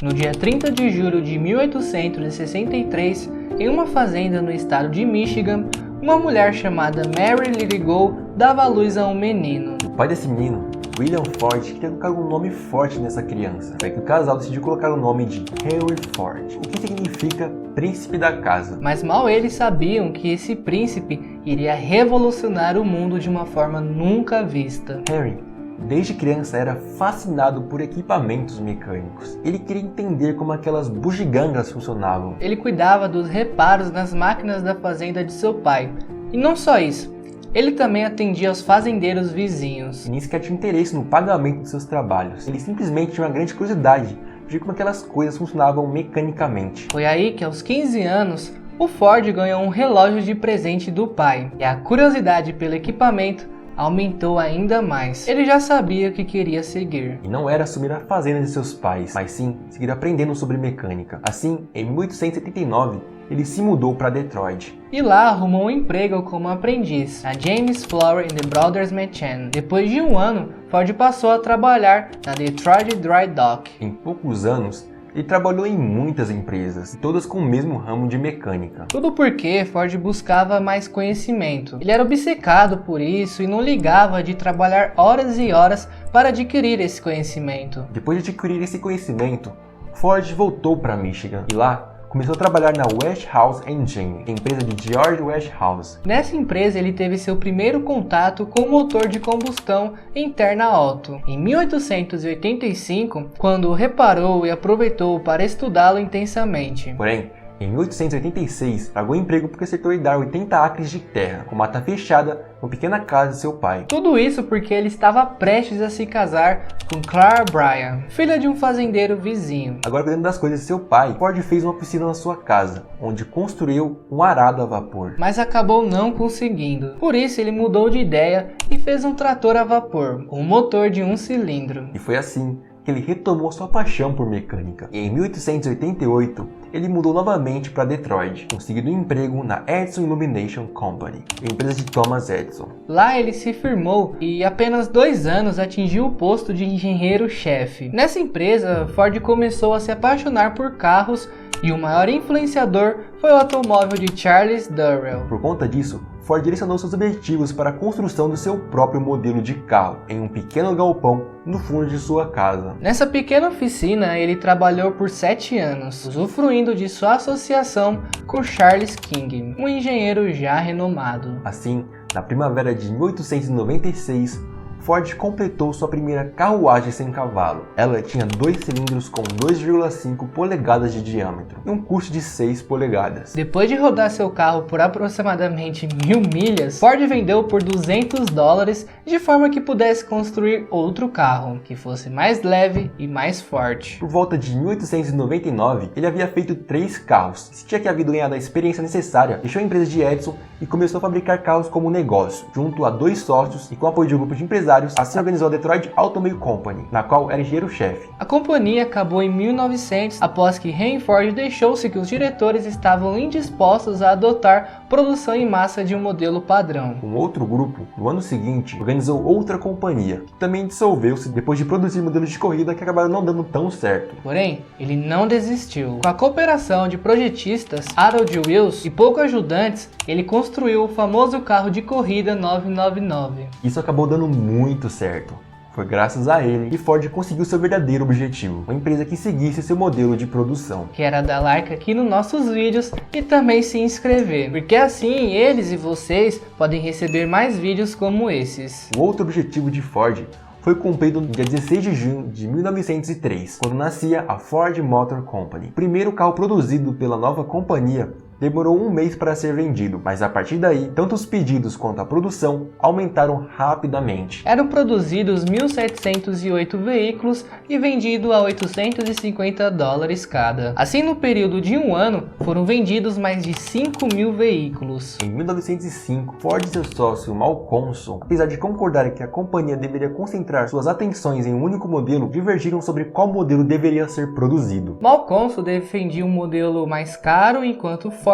No dia 30 de julho de 1863, em uma fazenda no estado de Michigan, uma mulher chamada Mary Lirigo dava à luz a um menino. O pai desse menino, William Ford, queria colocar um nome forte nessa criança. Foi que o casal decidiu colocar o nome de Henry Ford, o que significa príncipe da casa. Mas mal eles sabiam que esse príncipe iria revolucionar o mundo de uma forma nunca vista. Henry, desde criança, era fascinado por equipamentos mecânicos. Ele queria entender como aquelas bugigangas funcionavam. Ele cuidava dos reparos nas máquinas da fazenda de seu pai. E não só isso, ele também atendia aos fazendeiros vizinhos. E nem sequer tinha interesse no pagamento de seus trabalhos. Ele simplesmente tinha uma grande curiosidade de como aquelas coisas funcionavam mecanicamente. Foi aí que, aos 15 anos, o Ford ganhou um relógio de presente do pai. E a curiosidade pelo equipamento aumentou ainda mais. Ele já sabia o que queria seguir. E não era assumir a fazenda de seus pais, mas sim seguir aprendendo sobre mecânica. Assim, em 1879, ele se mudou para Detroit. E lá arrumou um emprego como aprendiz na James Flower and Brothers Machine. Depois de um ano, Ford passou a trabalhar na Detroit Dry Dock. Em poucos anos, ele trabalhou em muitas empresas, todas com o mesmo ramo de mecânica. Tudo porque Ford buscava mais conhecimento. Ele era obcecado por isso e não ligava de trabalhar horas e horas para adquirir esse conhecimento. Depois de adquirir esse conhecimento, Ford voltou para Michigan e lá começou a trabalhar na Westinghouse Engine, empresa de George Westinghouse. Nessa empresa ele teve seu primeiro contato com o motor de combustão interna Otto, em 1885, quando o reparou e aproveitou para estudá-lo intensamente. Porém, em 1886, pagou emprego porque acertou herdar 80 acres de terra, com mata fechada, uma pequena casa de seu pai. Tudo isso porque ele estava prestes a se casar com Clara Bryan, filha de um fazendeiro vizinho. Agora, cuidando das coisas de seu pai, Ford fez uma piscina na sua casa, onde construiu um arado a vapor. Mas acabou não conseguindo. Por isso ele mudou de ideia e fez um trator a vapor, um motor de um cilindro. E foi assim que ele retomou sua paixão por mecânica. E em 1888, ele mudou novamente para Detroit, conseguindo um emprego na Edison Illumination Company, empresa de Thomas Edison. Lá ele se firmou e, apenas 2 anos, atingiu o posto de engenheiro-chefe. Nessa empresa, Ford começou a se apaixonar por carros e o maior influenciador foi o automóvel de Charles Durrell. Por conta disso, Ford direcionou seus objetivos para a construção do seu próprio modelo de carro em um pequeno galpão no fundo de sua casa. Nessa pequena oficina, ele trabalhou por 7 anos, usufruindo de sua associação com Charles King, um engenheiro já renomado. Assim, na primavera de 1896, Ford completou sua primeira carruagem sem cavalo. Ela tinha 2 cilindros com 2,5 polegadas de diâmetro e um custo de 6 polegadas. Depois de rodar seu carro por aproximadamente 1000 milhas, Ford vendeu por $200 de forma que pudesse construir outro carro, que fosse mais leve e mais forte. Por volta de 1899, ele havia feito 3 carros. Sentia que havia ganhado a experiência necessária, deixou a empresa de Edison e começou a fabricar carros como negócio, junto a 2 sócios e com o apoio de um grupo de empresários. Assim organizou a Detroit Automobile Company, na qual era engenheiro-chefe. A companhia acabou em 1900 após que Henry Ford deixou-se que os diretores estavam indispostos a adotar produção em massa de um modelo padrão. Um outro grupo, no ano seguinte, organizou outra companhia, que também dissolveu-se depois de produzir modelos de corrida que acabaram não dando tão certo. Porém, ele não desistiu. Com a cooperação de projetistas, Harold Wills e poucos ajudantes, ele construiu o famoso carro de corrida 999. Isso acabou dando muito certo. Foi graças a ele que Ford conseguiu seu verdadeiro objetivo, uma empresa que seguisse seu modelo de produção. Que era dar like aqui nos nossos vídeos e também se inscrever, porque assim eles e vocês podem receber mais vídeos como esses. O outro objetivo de Ford foi cumprido no dia 16 de junho de 1903, quando nascia a Ford Motor Company. O primeiro carro produzido pela nova companhia demorou 1 mês para ser vendido, mas a partir daí, tanto os pedidos quanto a produção aumentaram rapidamente. Eram produzidos 1.708 veículos e vendidos a $850 cada. Assim, no período de 1 ano, foram vendidos mais de 5.000 veículos. Em 1905, Ford e seu sócio Mal Conson, apesar de concordarem que a companhia deveria concentrar suas atenções em um único modelo, divergiram sobre qual modelo deveria ser produzido. Mal Conson defendia um modelo mais caro, enquanto Ford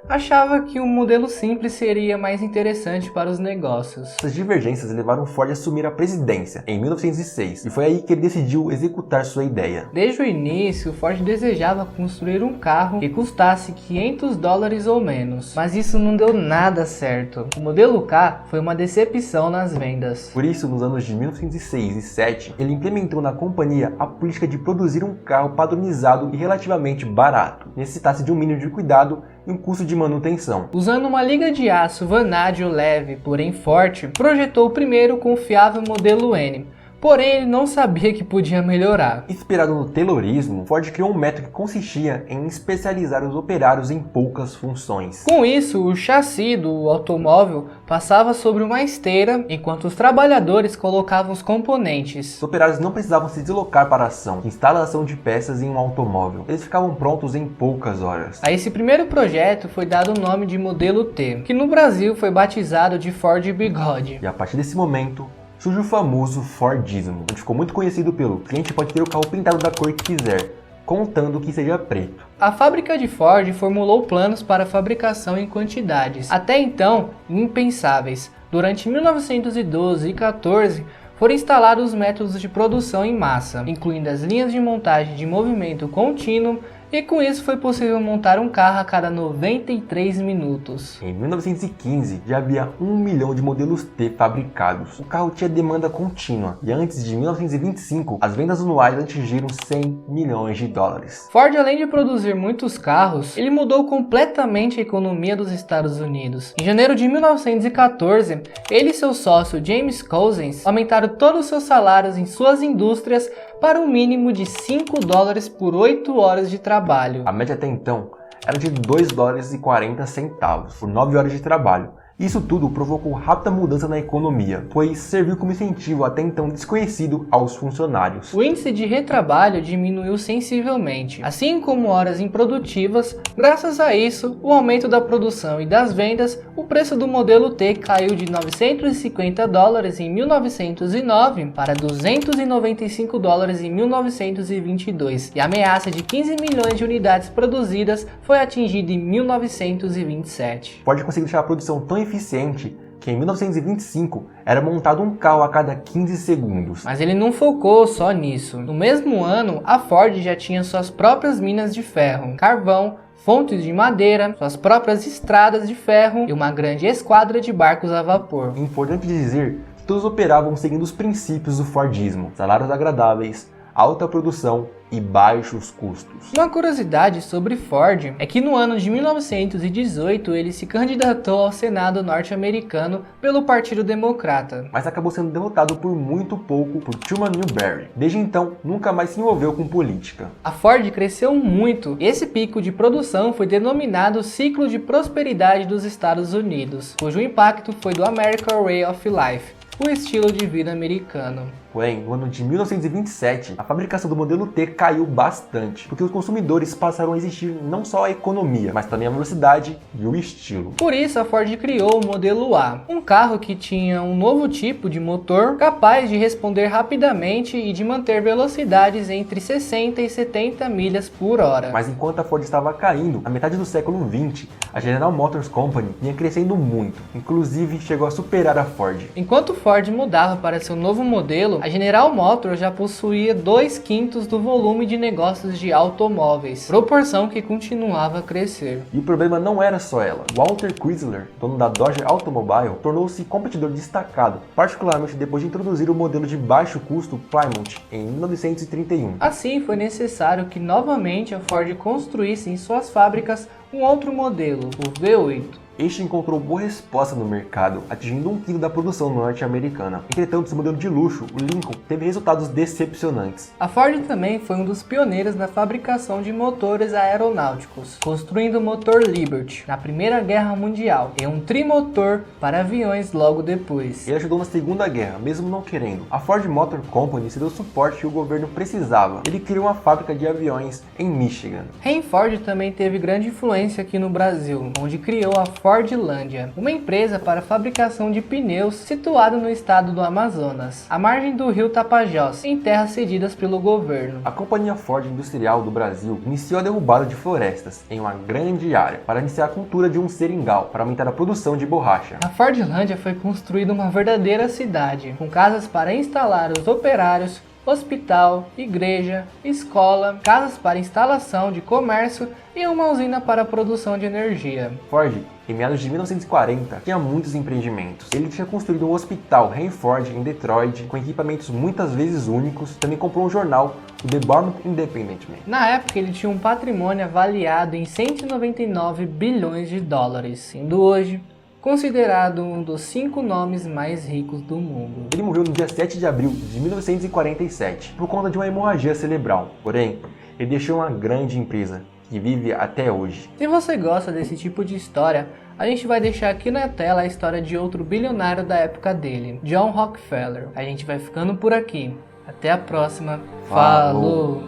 achava que um modelo simples seria mais interessante para os negócios. Essas divergências levaram Ford a assumir a presidência em 1906 e foi aí que ele decidiu executar sua ideia. Desde o início, Ford desejava construir um carro que custasse $500 ou menos, mas isso não deu nada certo. O modelo K foi uma decepção nas vendas. Por isso, nos anos de 1906 e 7, ele implementou na companhia a política de produzir um carro padronizado e relativamente barato, necessitasse de um mínimo de cuidado e um custo de manutenção. Usando uma liga de aço vanádio leve, porém forte, projetou o primeiro confiável modelo N. Porém, ele não sabia que podia melhorar. Inspirado no Taylorismo, Ford criou um método que consistia em especializar os operários em poucas funções. Com isso, o chassi do automóvel passava sobre uma esteira, enquanto os trabalhadores colocavam os componentes. Os operários não precisavam se deslocar para a ação de instalação de peças em um automóvel. Eles ficavam prontos em poucas horas. A esse primeiro projeto foi dado o nome de Modelo T, que no Brasil foi batizado de Ford Bigode. E a partir desse momento, surge o famoso Fordismo, onde ficou muito conhecido pelo cliente pode ter o carro pintado da cor que quiser, contando que seja preto. A fábrica de Ford formulou planos para fabricação em quantidades, até então impensáveis. Durante 1912 e 14, foram instalados métodos de produção em massa, incluindo as linhas de montagem de movimento contínuo, e com isso foi possível montar um carro a cada 93 minutos. Em 1915, já havia 1 milhão de modelos T fabricados. O carro tinha demanda contínua e antes de 1925, as vendas anuais atingiram 100 milhões de dólares. Ford, além de produzir muitos carros, ele mudou completamente a economia dos Estados Unidos. Em janeiro de 1914, ele e seu sócio James Couzens aumentaram todos os seus salários em suas indústrias para um mínimo de $5 por 8 horas de trabalho. A média até então era de $2,40 por 9 horas de trabalho. Isso tudo provocou rápida mudança na economia, pois serviu como incentivo até então desconhecido aos funcionários. O índice de retrabalho diminuiu sensivelmente, assim como horas improdutivas. Graças a isso, o aumento da produção e das vendas, o preço do modelo T caiu de $950 em 1909 para $295 em 1922, e a ameaça de 15 milhões de unidades produzidas foi atingida em 1927. Ford conseguiu deixar a produção tão eficiente que em 1925 era montado um carro a cada 15 segundos. Mas ele não focou só nisso. No mesmo ano, a Ford já tinha suas próprias minas de ferro, carvão, fontes de madeira, suas próprias estradas de ferro e uma grande esquadra de barcos a vapor. É importante dizer que todos operavam seguindo os princípios do Fordismo: salários agradáveis, alta produção e baixos custos. Uma curiosidade sobre Ford é que no ano de 1918 ele se candidatou ao Senado norte-americano pelo Partido Democrata, mas acabou sendo derrotado por muito pouco por Truman Newberry. Desde então, nunca mais se envolveu com política. A Ford cresceu muito. Esse pico de produção foi denominado Ciclo de Prosperidade dos Estados Unidos, cujo impacto foi do American Way of Life, o estilo de vida americano. Porém, no ano de 1927, a fabricação do modelo T caiu bastante, porque os consumidores passaram a exigir não só a economia, mas também a velocidade e o estilo. Por isso, a Ford criou o modelo A, um carro que tinha um novo tipo de motor capaz de responder rapidamente e de manter velocidades entre 60 e 70 milhas por hora. Mas enquanto a Ford estava caindo, na metade do século XX, a General Motors Company vinha crescendo muito, inclusive chegou a superar a Ford. Enquanto Ford mudava para seu novo modelo, a General Motors já possuía 2/5 do volume de negócios de automóveis, proporção que continuava a crescer. E o problema não era só ela. Walter Chrysler, dono da Dodge Automobile, tornou-se competidor destacado, particularmente depois de introduzir o modelo de baixo custo Plymouth em 1931. Assim, foi necessário que novamente a Ford construísse em suas fábricas um outro modelo, o V8. Este encontrou boa resposta no mercado, atingindo 1/5 da produção norte-americana. Entretanto, esse modelo de luxo, o Lincoln, teve resultados decepcionantes. A Ford também foi um dos pioneiros na fabricação de motores aeronáuticos, construindo o motor Liberty na Primeira Guerra Mundial e um trimotor para aviões logo depois. Ele ajudou na Segunda Guerra, mesmo não querendo. A Ford Motor Company se deu o suporte que o governo precisava. Ele criou uma fábrica de aviões em Michigan. Henry Ford também teve grande influência aqui no Brasil, onde criou a Fordlândia, uma empresa para fabricação de pneus situada no estado do Amazonas, à margem do rio Tapajós, em terras cedidas pelo governo. A Companhia Ford Industrial do Brasil iniciou a derrubada de florestas em uma grande área para iniciar a cultura de um seringal para aumentar a produção de borracha. Na Fordlândia foi construída uma verdadeira cidade, com casas para instalar os operários, hospital, igreja, escola, casas para instalação de comércio e uma usina para a produção de energia. Ford, em meados de 1940, tinha muitos empreendimentos. Ele tinha construído um hospital Henry Ford em Detroit, com equipamentos muitas vezes únicos. Também comprou um jornal, o The Baltimore Independent. Na época, ele tinha um patrimônio avaliado em 199 bilhões de dólares, sendo hoje considerado um dos 5 nomes mais ricos do mundo. Ele morreu no dia 7 de abril de 1947 por conta de uma hemorragia cerebral. Porém, ele deixou uma grande empresa que vive até hoje. Se você gosta desse tipo de história, a gente vai deixar aqui na tela a história de outro bilionário da época dele, John Rockefeller. A gente vai ficando por aqui. Até a próxima. Falou!